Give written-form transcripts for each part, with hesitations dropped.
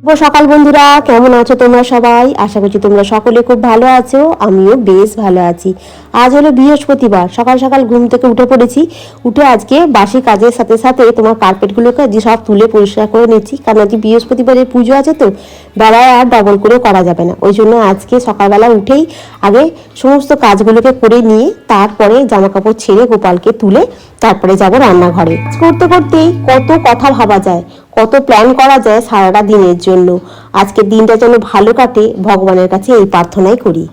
সকাল বন্ধুরা, কেমন আছো তোমরা সবাই? আশা করছি তোমরা সকলে খুব ভালো আছো। আমিও বেশ ভালো আছি। আজ হলো বৃহস্পতিবার, সকাল সকাল ঘুম থেকে উঠে পড়েছি। উঠে আজকে বাসি কাজের সাথে সাথে তোমার কার্পেটগুলোকে যে সব তুলে পরিষ্কার করে নিচ্ছি, কারণ আজকে বৃহস্পতিবারের পুজো আছে তো, বেলায় আর ডবল করে করা যাবে না। ওই জন্য আজকে সকালবেলা উঠেই আগে সমস্ত কাজগুলোকে করে নিয়ে তারপরে জামা কাপড় ছেড়ে গোপালকে তুলে তারপরে যাব রান্নাঘরে। করতে করতেই কত কথা ভাবা যায়, কত প্ল্যান করা যায় সারাটা দিনের জন্য। আজকের দিনটা যেন ভালো কাটে, ভগবানের কাছে এই প্রার্থনাই করি।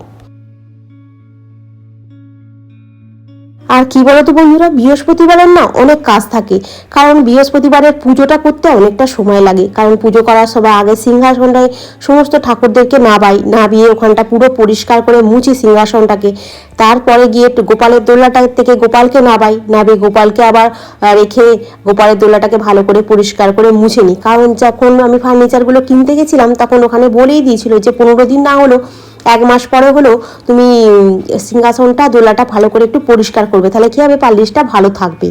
আর কি বলতো বন্ধুরা, বৃহস্পতিবারের না অনেক কাজ থাকে, কারণ বৃহস্পতিবারের পুজোটা করতে অনেকটা সময় লাগে। কারণ পুজো করার সময় আগে সিংহাসনটায় সমস্ত ঠাকুরদেরকে নাবিয়ে ওখানটা পুরো পরিষ্কার করে মুছি সিংহাসনটাকে। তারপরে গিয়ে গোপালের দোলাটা থেকে গোপালকে নাবিয়ে গোপালকে আবার রেখে গোপালের দোলাটাকে ভালো করে পরিষ্কার করে মুছে নিই। কারণ যখন আমি ফার্নিচারগুলো কিনতে গেছিলাম তখন ওখানে বলেই দিয়েছিল যে 15 দিন না হলো 1 মাস পরে হলেও তুমি সিংহাসনটা দোলাটা ভালো করে একটু পরিষ্কার করবে, তাহলে কি হবে, পালিশটা ভালো থাকবে।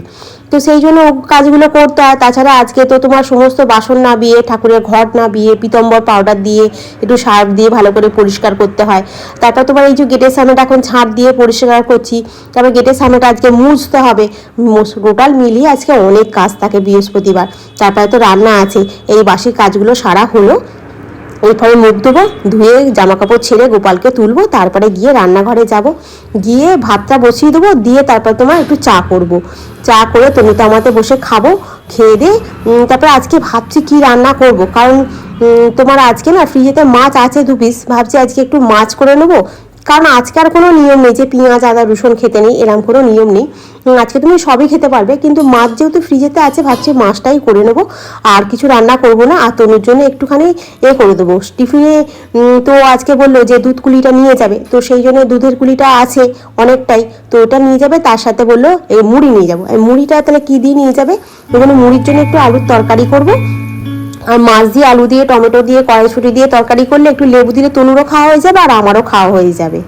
তো সেই জন্য কাজগুলো করতে হয়। তাছাড়া আজকে তো তোমার সমস্ত বাসন নাবিয়ে, ঠাকুরের ঘট নাবিয়ে, পিতম্বর পাউডার দিয়ে একটু সার্ফ দিয়ে ভালো করে পরিষ্কার করতে হয়। তারপর তোমার এই যে গেটের সামনেটা এখন ঝাঁট দিয়ে পরিষ্কার করছি, তারপর গেটের সামনেটা আজকে মুছতে হবে। টোটাল মিলিয়ে আজকে অনেক কাজ থাকে বৃহস্পতিবার। তারপরে তো রান্না আছে, এই বাসি কাজগুলো সারা হলো। এরপরে মুখ ধোবো, ধুয়ে জামা কাপড় ছেড়ে গোপালকে তুলবো, তারপরে গিয়ে রান্নাঘরে যাব, গিয়ে ভাতটা বসিয়ে দেবো, দিয়ে তারপর তোমার একটু চা করব। চা করে তুমি তো আমাতে বসে খাবো, খেয়ে দিয়ে তারপরে আজকে ভাবছি কি রান্না করব। কারণ তোমার আজকে না ফ্রিজেতে মাছ আছে 2 পিস, ভাবছি আজকে একটু মাছ করে নেবো। কারণ আজকে আর কোনো নিয়ম নেই যে পেঁয়াজ আদা রসুন খেতে নেই, এরকম কোনো নিয়ম নেই। আজকে তুমি সবই খেতে পারবে, কিন্তু মাছ যেহেতু ফ্রিজেতে আছে ভাবছি মাছটাই করে নেবো, আর কিছু রান্না করব না। আর তনুর জন্য একটুখানি করে দেবো টিফিনে। তো আজকে বললো যে দুধ কুলিটা নিয়ে যাবে, তো সেই জন্য দুধের কুলিটা আছে অনেকটাই, তো ওটা নিয়ে যাবে। তার সাথে বললো এই মুড়ি নিয়ে যাবো। এই মুড়িটা তাহলে কি দিয়ে নিয়ে যাবে, এখানে মুড়ির জন্য একটু আলুর তরকারি করব। আর মাছ দিয়ে, আলু দিয়ে, টমেটো দিয়ে, কড়াইশুঁটি দিয়ে তরকারি করলে একটু লেবু দিলে তনুরও খাওয়া হয়ে যাবে আর আমারও খাওয়া হয়ে যাবে।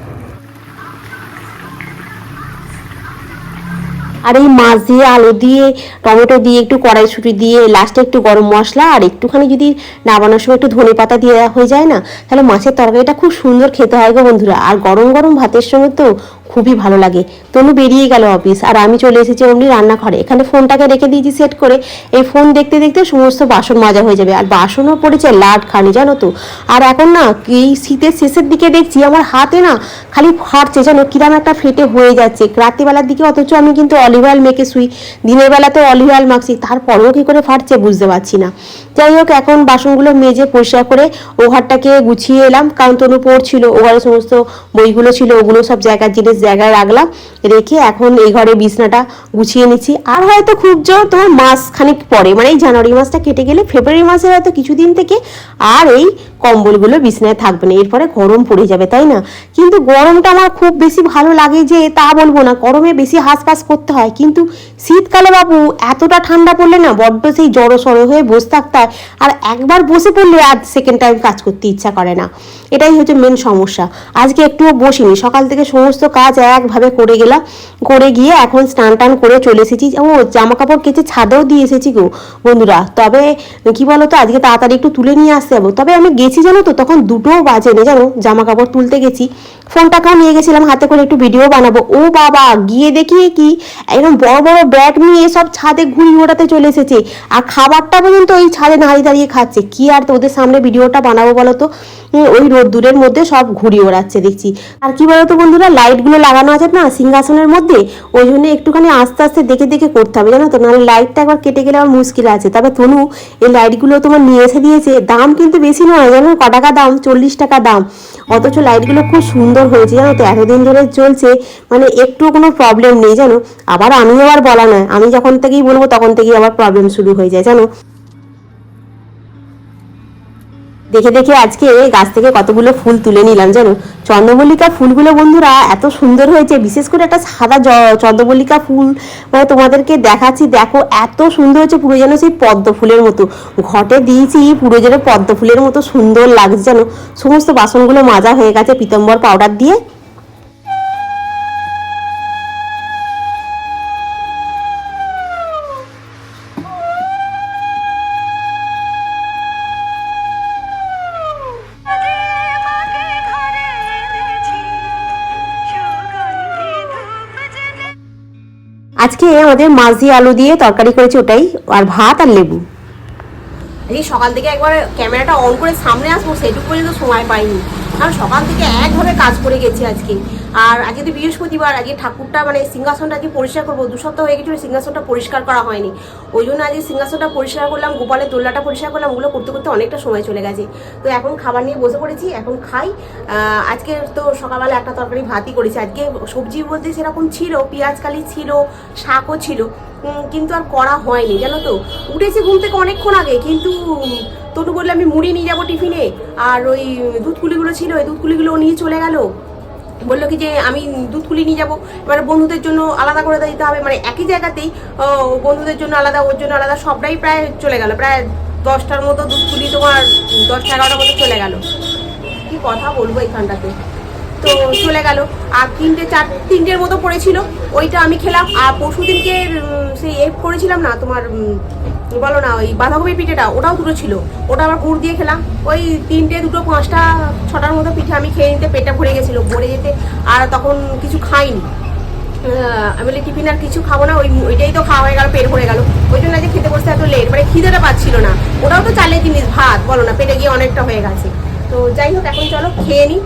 আর এই মাছ দিয়ে, আলু দিয়ে, টমেটো দিয়ে, একটু কড়াইশুঁটি দিয়ে, লাস্টে একটু গরম মশলা আর একটুখানি যদি নামানোর সময় একটু ধনে পাতা দিয়ে হয়ে যায় না, তাহলে মাছের তরকারিটা খুব সুন্দর খেতে হয় গো বন্ধুরা। আর গরম গরম ভাতের সঙ্গে তো খুবই ভালো লাগে। তনু বেরিয়ে গেল অফিস, আর আমি চলে এসেছি অমনি রান্নাঘরে। এখানে ফোনটাকে রেখে দিয়েছি সেট করে, এই ফোন দেখতে দেখতে সমস্ত বাসন মাজা হয়ে যাবে। আর বাসনও পড়েছে লাট খানি, জানো তো। আর এখন না এই শীতের শেষের দিকে দেখছি আমার হাতে না খালি ফাটছে, যেন কিরম একটা ফেটে হয়ে যাচ্ছে রাত্রিবেলার দিকে। অথচ আমি কিন্তু অলিভ অয়েল মেখে শুই, দিনের বেলাতেও অলিভ অয়েল মাখছি, তারপরেও কি করে ফাটছে বুঝতে পারছি না। যাই হোক, এখন বাসনগুলো মেজে পরিষ্কার করে ও ঘরটাকে গুছিয়ে এলাম, কারণ তনু পড়ছিল, ও ঘরে সমস্ত বইগুলো ছিল, ওগুলো সব জায়গার জিনিস জায়গায় রাখলাম, রেখে এখন এই ঘরে বিছনাটা গুছিয়ে নিচ্ছি। আর হয়তো খুব জোর তোমার মাস খানিক পরে, মানে এই জানুয়ারি মাসটা কেটে গেলে ফেব্রুয়ারি মাসে হয়তো কিছুদিন থেকে আর এই কম্বলগুলো বিছনায় থাকবে না, এরপরে গরম পড়ে যাবে, তাই না? কিন্তু গরমটা আমার খুব বেশি ভালো লাগে যে তা বলবো না, গরমে বেশি হাঁসফাঁস করতে হয়, কিন্তু শীতকালে বাবু এতটা ঠান্ডা পড়লে না বড্ড সেই জড়ো সড়ো হয়ে বসে থাকতে হয়। আর একবার বসে পড়লে আর সেকেন্ড টাইম কাজ করতে ইচ্ছা করে না, এটাই হচ্ছে মেন সমস্যা। আজকে একটুও বসিনি, সকাল থেকে সমস্ত কাজ একভাবে করে গেলাম, করে গিয়ে এখন স্নান টান করে চলে এসেছি। ও জামা কাপড় কেচে ছাদেও দিয়ে এসেছি গো বন্ধুরা। তবে কি বলতো, আজকে তাড়াতাড়ি একটু তুলে নিয়ে আসতে যাবো। তবে আমি গেছি জানো তো, তখন 2টোও বাজেনি জানো, জামা কাপড় তুলতে গেছি। ফোনটাকেও নিয়ে গেছিলাম হাতে করে, একটু ভিডিও বানাবো। ও বাবা, গিয়ে দেখি কি একদম বড় বড় ব্যাগ নিয়ে সব ছাদে ঘুড়ি ওড়াতে চলে এসেছে, আর খাবারটা পর্যন্ত ওই ছাদে দাঁড়িয়ে দাঁড়িয়ে খাচ্ছে। কি আর তো ওদের সামনে ভিডিওটা বানাবো বলো তো, ওই রোদ্দুরের মধ্যে সব ঘুড়ি ওড়াচ্ছে দেখছি। আর কি বলতো বন্ধুরা, লাইটগুলো লাগানো আছে না সিংহাসনের মধ্যে, ওই জন্য একটুখানি আস্তে আস্তে দেখে দেখে করতে হবে, জানো তো, নাহলে লাইটটা একবার কেটে গেলে আমার মুশকিল আছে। তবে তনু এই লাইটগুলো তোমার নিয়ে এসে দিয়েছে, দাম কিন্তু বেশি নয় জানো, ক টাকা দাম, 40 টাকা দাম। অথচ লাইটগুলো খুব সুন্দর হয়েছে জানো তো, এতদিন ধরে চলছে, মানে একটু কোনো প্রবলেম নেই জানো। আবার আমিও আর বলা নয়, আমি যখন থেকেই বলবো তখন থেকেই আবার প্রবলেম শুরু হয়ে যায় জানো। দেখে দেখে আজকে গাছ থেকে কতগুলো ফুল তুলে নিলাম জানো। চন্দ্রমল্লিকা ফুলগুলো বন্ধুরা এত সুন্দর হয়েছে, বিশেষ করে একটা সাদা চন্দ্রমল্লিকা ফুল, মানে তোমাদেরকে দেখাচ্ছি, দেখো এত সুন্দর হয়েছে, পুরো যেন সেই পদ্ম ফুলের মতো। ঘটে দিয়েছি, পুরো যেন পদ্ম ফুলের মতো সুন্দর লাগছে জানো। সমস্ত বাসনগুলো মাজা হয়ে গেছে পিতম্বর পাউডার দিয়ে। আজকে আমাদের মাছ দিয়ে আলু দিয়ে তরকারি করেছি, ওটাই, আর ভাত আর লেবু। এই সকাল থেকে একবার ক্যামেরাটা অন করে সামনে আসবো সেটুকু পর্যন্ত সময় পাইনি, কারণ সকাল থেকে একভাবে কাজ করে গেছি আজকে। আর আজকে তো বৃহস্পতিবার, আজকে ঠাকুরটা মানে সিংহাসনটা আজকে পরিষ্কার করবো। 2 সপ্তাহ হয়ে গেছিলো সিংহাসনটা পরিষ্কার করা হয়নি, ওই জন্য আজকে সিংহাসনটা পরিষ্কার করলাম, গোপালের দোল্লাটা পরিষ্কার করলাম, ওগুলো করতে করতে অনেকটা সময় চলে গেছে। তো এখন খাবার নিয়ে বসে পড়েছি, এখন খাই। আজকে তো সকালবেলা একটা তরকারি ভাতই করেছি। আজকে সবজি বলতে সেরকম ছিল, পেঁয়াজ কালি ছিল, শাকও ছিল, কিন্তু আর করা হয়নি জানো তো। উঠেছি ঘুম থেকে অনেকক্ষণ আগে, কিন্তু তনু বললে আমি মুড়ি নিয়ে যাবো টিফিনে, আর ওই দুধকুলিগুলো ছিল, ওই দুধকুলিগুলো নিয়ে চলে গেল। বললো কি যে আমি দুধকুলি নিয়ে যাবো, এবার বন্ধুদের জন্য আলাদা করে দিতে হবে, মানে একই জায়গাতেই বন্ধুদের জন্য আলাদা, ওর জন্য আলাদা, সবটাই প্রায় চলে গেল। প্রায় 10টার মতো দুধকুলি, তোমার 10-11টার মতো চলে গেল। কি কথা বলবো এখানটাতে, তো চলে গেল। আর 3-4-3টের মতো পড়েছিল, ওইটা আমি খেলাম। আর পরশু দিনকে সেই করেছিলাম না তোমার, বলো না, ওই বাঁধাকপির পিঠেটা, ওটাও 2টো ছিল, ওটা আবার গুড় দিয়ে খেলাম। ওই 3টে, 2টো, 5টা, 6টার মতো পিঠে আমি খেয়ে নিতে পেটটা ভরে গেছিলো, ভরে যেতে। আর তখন কিছু খাইনি, আমি বলি টিফিন আর কিছু খাবো না, ওইটাই তো খাওয়া হয়ে গেল, পেট ভরে গেল। ওই জন্য আজকে খেতে বসতে এত লেট, মানে খিদেটা পাচ্ছিল না। ওটাও তো চালের জিনিস, ভাত, বলো না, পেটে গিয়ে অনেকটা হয়ে গেছে। তো যাই হোক, এখন চলো খেয়ে নিই,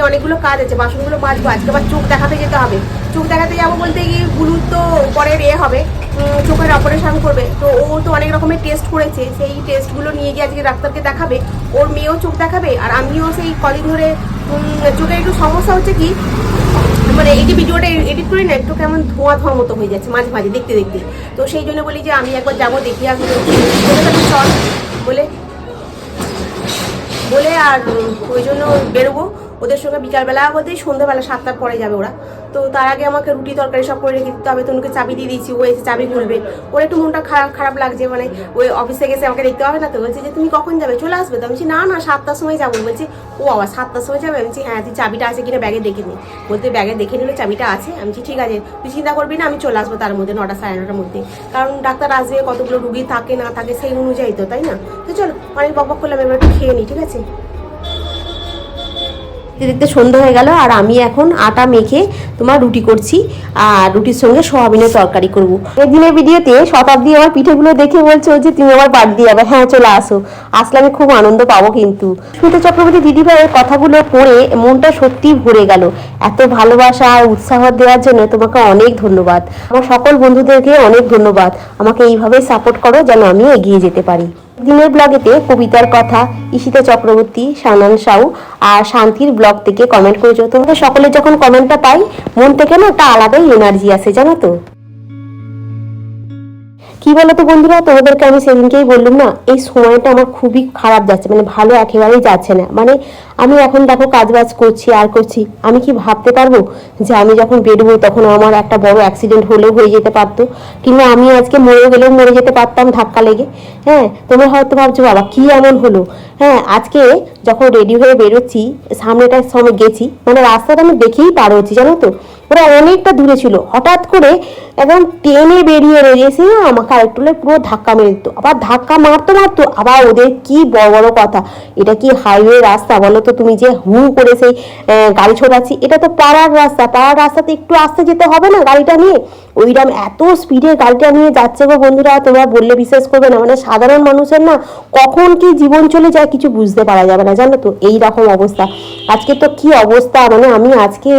অনেকগুলো কাজ আছে, বাসনগুলো মাজবো। আজকে আবার চোখ দেখাতে যেতে হবে। চোখ দেখাতে যাবো বলতে গিয়ে বুলুর তো পরের হবে, চোখের অপারেশন করবে। তো ও তো অনেক রকমের টেস্ট করেছে, সেই টেস্টগুলো নিয়ে গিয়ে আজকে ডাক্তারকে দেখাবে। ওর মেয়েও চোখ দেখাবে, আর আমিও সেই কদিন ধরে চোখের একটু সমস্যা হচ্ছে কি, মানে এই যে ভিডিওটা এডিট করি না, একটু কেমন ধোঁয়া মতো হয়ে যাচ্ছে মাঝে মাঝে দেখতে দেখতে। তো সেই জন্য বলি যে আমি একবার যাবো, দেখি আসবো, চল বলে আর ওই জন্য বেরোবো ওদের সঙ্গে বিকালবেলা, বলতেই সন্ধ্যাবেলা 7টার পরে যাবে ওরা। তো তার আগে আমাকে রুটি তরকারি সব করে রেখে দিতে হবে। তনুকে চাবি দিয়ে দিয়েছি, ও এসে চাবি খুলবে। ওর একটু মনটা খারাপ লাগছে, মানে ওই অফিসে গেছে আমাকে দেখতে হবে না। তো বলছে যে তুমি কখন যাবে, চলে আসবে? তো আমি বলছি না 7টার সময় যাবো। বলছি ও আবার 7টার সময় যাবে? আমি বলছি হ্যাঁ, তুই চাবিটা আছে কিনা ব্যাগে দেখে নি। বলতে ব্যাগে দেখে নিলে চাবিটা আছে। আমি বলছি ঠিক আছে, তুই চিন্তা করবি না, আমি চলে আসবো তার মধ্যে 9টা 9:30টার মধ্যে। কারণ ডাক্তার আসবে, কতগুলো রুগী থাকে না থাকে সেই অনুযায়ী তো, তাই না? তো চলো, অনেক বকবক করলাম, এবার একটু খেয়ে নিই, ঠিক আছে? দেখতে সন্ধ্যা হয়ে গেল, আর আমি এখন আটা মেখে তোমার রুটি করছি, আর রুটির সঙ্গে সোয়াবিনের তরকারি করব। একদিনের ভিডিওতে শতাব্দী আমার পিঠেগুলো দেখে বলছো যে তুমি আমার বাদ দিয়ে যাবে। হ্যাঁ, চলে আসলে আমি খুব আনন্দ পাবো। কিন্তু সুমিত্রা চক্রবর্তী দিদিভাইয়ের কথাগুলো পড়ে মনটা সত্যিই ভরে গেল। এত ভালোবাসা আর উৎসাহ দেওয়ার জন্য তোমাকে অনেক ধন্যবাদ। আমার সকল বন্ধুদেরকে অনেক ধন্যবাদ, আমাকে এইভাবে সাপোর্ট করো যেন আমি এগিয়ে যেতে পারি। দিনের ব্লগেতে কবিতার কথা ঈশিতা চক্রবর্তী, সানান সাউ আর শান্তির ব্লগ থেকে কমেন্ট করেছো। তোমাদের সকলে যখন কমেন্টটা পাই, মন থেকে না একটা আলাদাই এনার্জি আসে, জানো তো। কি বলতো বন্ধুরা, তোমাদেরকে আমি সেদিনকেই বললাম না, এই সময়টা আমার খুবই খারাপ যাচ্ছে, মানে ভালো একেবারেই যাচ্ছে না। মানে আমি এখন দেখো কাজবাজ করছি আর করছি, আমি কি ভাবতে পারবো যে আমি যখন বেরোবো তখন আমার একটা বড় অ্যাক্সিডেন্ট হলেও হয়ে যেতে পারতো, কিংবা আমি আজকে মরে গেলেও মরে যেতে পারতাম ধাক্কা লেগে। হ্যাঁ, তোমরা হয়তো ভাবছো বাবা কি এমন হলো। হ্যাঁ, আজকে যখন রেডি হয়ে বেরোচ্ছি, সামনেটার সময় গেছি, মানে রাস্তাটা আমি দেখেই পার হচ্ছি, জানো তো। ওরা অনেকটা দূরে ছিল, হঠাৎ করে একদম টেনে বেরিয়ে রয়েছে, আমাকে আরেকটু পুরো ধাক্কা মেরে দিত। আবার ধাক্কা মারতো আবার ওদের কি বড় বড় কথা, এটা কি হাইওয়ে রাস্তা বলো তো? তুমি যে হু করে সেই গাড়ি ছোটাচ্ছি, এটা তো পাড়ার রাস্তাতে একটু আস্তে যেতে হবে না গাড়িটা নিয়ে? ওইরকম এত স্পিডে গাড়িটা নিয়ে যাচ্ছে গো বন্ধুরা, তোমরা বললে বিশ্বাস করবে না। মানে সাধারণ মানুষের না কখন কি জীবন চলে যায় কিছু বুঝতে পারা যাবে না, জানো তো। এই রকম অবস্থা আজকে, তো কি অবস্থা, মানে আমি আজকে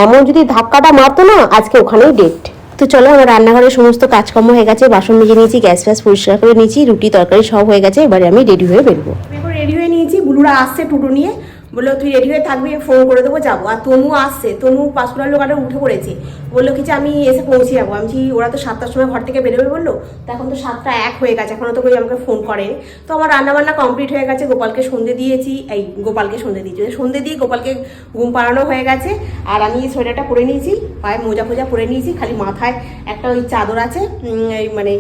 এমন যদি ধাক্কাটা মারতো না, আজকে ওখানেই ডেট। তো চলো, আমার রান্নাঘরের সমস্ত কাজকর্ম হয়ে গেছে, বাসন মেজে নিয়েছি, গ্যাস ফ্যাস পরিষ্কার করে নিয়েছি, রুটি তরকারি সব হয়ে গেছে। এবারে আমি রেডি হয়ে বেরোবো। রেডি হয়ে নিয়েছি, বুলুরা আসছে টোটো নিয়ে, বললো তুই রেডি হয়ে থাকবি, ফোন করে দেবো, যাবো। আর তনু আসছে, তনু পাঁশকুড়ার লোকালে উঠে পড়েছে, বললো কি যে আমি এসে পৌঁছে যাবো। আমি ওরা তো 7টার সময় ঘর থেকে বেরোবে বললো, তো এখন তো 7টা 1 হয়ে গেছে, এখনো তো আমাকে ফোন করে। তো আমার রান্নাবান্না কমপ্লিট হয়ে গেছে, গোপালকে সন্ধে দিয়েছি, সন্ধে দিয়ে গোপালকে ঘুম পাড়ানো হয়ে গেছে। আর আমি সোয়েটারটা পরে নিয়েছি, পায়ে মোজা ফোজা পরে নিয়েছি, খালি মাথায় একটা ওই চাদর আছে, এই মানে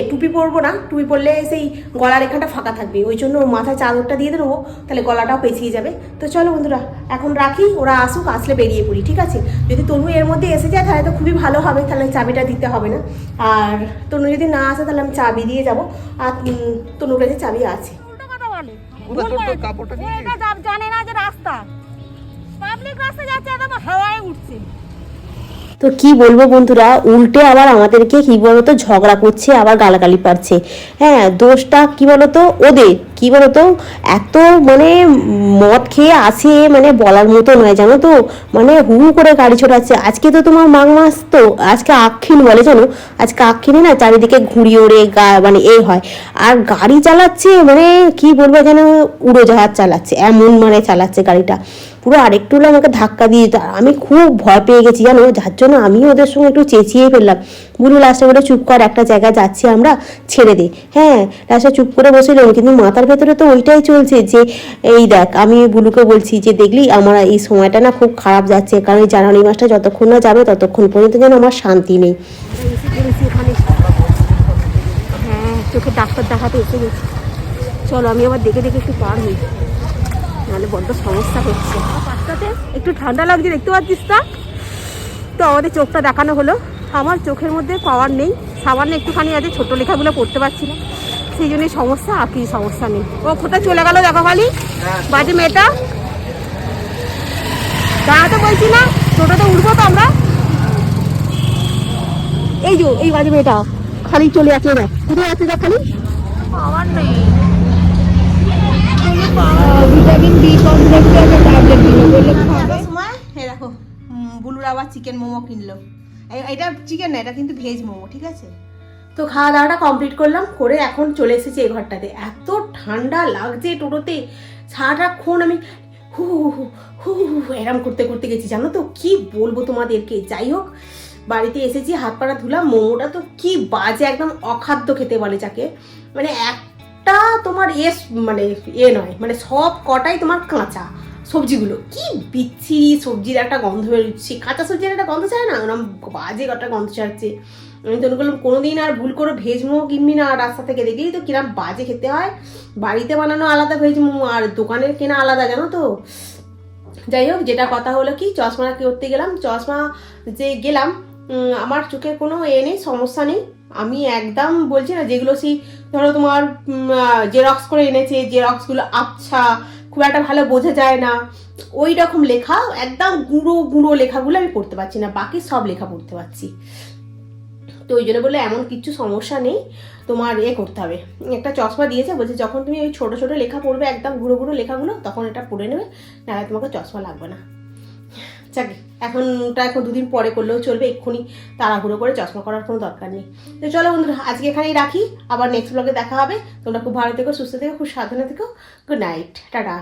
টুপি পরবো না, টুপি পরলে সেই গলার এখানটা ফাঁকা থাকবে, ওই জন্য মাথায় চাদরটা দিয়ে দেবো, তাহলে গলাটাও পেঁচিয়ে যাবে। তো চলো বন্ধুরা, এখন রাখি, ওরা আসুক, আসলে বেরিয়ে পড়ি, ঠিক আছে? যদি তনু এর মধ্যে এসে যায় তাহলে তো খুবই ভালো হবে, তাহলে চাবিটা দিতে হবে না। আর তনু যদি না আসে তাহলে আমি চাবি দিয়ে যাবো, আর তনুর কাছে চাবি আছে। তো কি বলবো বন্ধুরা, উল্টে আবার আমাদেরকে কি বলতো ঝগড়া করছে, আবার গালাগালি পাচ্ছে। হ্যাঁ, দোষটা কি বলতো ওদের, কি বলতো এত মানে মদ খেয়ে আসে, মানে বলার মতো নয় জানো তো, মানে হু হু করে গাড়ি ছোটাচ্ছে। আজকে তো তোমার মাঘ মাস, তো আজকে আক্ষিণ বলে জানো, আজকে আক্ষিণে না চারিদিকে ঘুড়ি ওড়ে মানে হয়। আর গাড়ি চালাচ্ছে মানে কি বলবো যেন উড়োজাহাজ চালাচ্ছে, এমন মানে চালাচ্ছে গাড়িটা। পুরো আরেকটু হলে আমাকে ধাক্কা দিয়ে দিত। আমি খুব ভয় পেয়ে গেছি জানো, যার জন্য আমিও ওদের সঙ্গে একটু চেঁচিয়ে ফেললাম। বুলু লাস্টে বলে চুপ কর, একটা জায়গায় যাচ্ছি আমরা, ছেড়ে দে। হ্যাঁ, লাস্টে চুপ করে বসেছিলাম, কিন্তু মাথার ভেতরে তো ওইটাই চলছে যে এই দেখ, আমি বুলুকে বলছি যে দেখলি আমার এই সময়টা না খুব খারাপ যাচ্ছে, কারণ এই জানুয়ারি মাসটা যতক্ষণ না যাবে ততক্ষণ পর্যন্ত যেন আমার শান্তি নেই। হ্যাঁ, চোখে ডাক্তার দেখাতে এসে গেছি। চলো আমি আবার দেখে দেখে একটু পার হই, নাহলে বড্ড সমস্যা হচ্ছে। পাঁচটাতে একটু ঠান্ডা লাগছে, দেখতে পাচ্ছিস তা। তো আমাদের চোখটা দেখানো হলো। আমার চোখের মধ্যে পাওয়ার নেই, সামান্য একটুখানি আছে, ছোটো লেখাগুলো পড়তে পারছি না, সেই জন্যই সমস্যা, আর কি সমস্যা নেই। ও কোথায় চলে গেল দেখো খালি, বাজে মেয়েটা। দাঁড়াতে বলছি না, টোটোতে উঠবো তো আমরা। এই যে এই বাজে মেয়েটা খালি চলে আসে, দেখ কোথায় আছে দেখ খালি, পাওয়ার নেই। ভিটামিন বি কমপ্লেক্সে একটা ট্যাবলেট দিল, বললো খাবে। সময় এই দেখো বুলুর আবার চিকেন মোমো কিনলো। এটা চিকেন না, এটা কিন্তু ভেজ মোমো, ঠিক আছে। তো খাওয়া দাওয়াটা কমপ্লিট করলাম, করে এখন চলে এসেছি এই ঘরটাতে। এত ঠান্ডা লাগছে টোটোতে, সারাক্ষণ আমি হু হু হু হু এরম করতে করতে গেছি জানো তো, কি বলবো তোমাদেরকে। যাই হোক, বাড়িতে এসেছি, হাত পাড়া ধুলাম। মোমোটা তো কি বাজে, একদম অখাদ্য খেতে বলে যাকে, মানে একটা তোমার মানে নয়, মানে সব কটাই তোমার কাঁচা। সবজিগুলো কি বিচ্ছিরি, সবজির একটা গন্ধ বেরোচ্ছে, কাঁচা সবজির একটা গন্ধ চায় না, ওরকম বাজে একটা গন্ধ ছাড়ছে। আমি তো বললাম কোনোদিন আর ভুল করে ভেজ মোমো কিনবি না রাস্তা থেকে, দেখলি তো কিরম বাজে খেতে হয়। বাড়িতে বানানো আলাদা ভেজ মোমো, আর দোকানের কেনা আলাদা, জানো তো। যাই হোক, যেটা কথা হলো কি, চশমা করতে গেলাম, চশমা যে গেলাম, আমার চোখের কোনো নেই, সমস্যা নেই। আমি একদম বলছি না, যেগুলো সেই ধরো তোমার জেরক্স করে এনেছে, জেরক্সগুলো আবছা, খুব একটা ভালো বোঝা যায় না, ওই রকম লেখা, একদম গুঁড়ো গুঁড়ো লেখাগুলো আমি পড়তে পারছি না, বাকি সব লেখা পড়তে পারছি। তো ওই জন্য বললে এমন কিছু সমস্যা নেই, তোমার করতে হবে। একটা চশমা দিয়েছে, বলছে যখন তুমি ওই ছোটো ছোটো লেখা পড়বে, একদম গুঁড়ো গুঁড়ো লেখাগুলো, তখন এটা পড়ে নেবে, নাহলে তোমাকে চশমা লাগবে না। যাকে এখন দুদিন পরে করলেও চলবে, এক্ষুনি তাড়াহুড়ো করে চশমা করার কোনো দরকার নেই। তো চলো বন্ধুরা, আজকে এখানেই রাখি, আবার নেক্সট ব্লগে দেখা হবে। তোমরা খুব ভালো থেকো, সুস্থ থেকো, খুব সাবধানে থেকো। Good night, tata.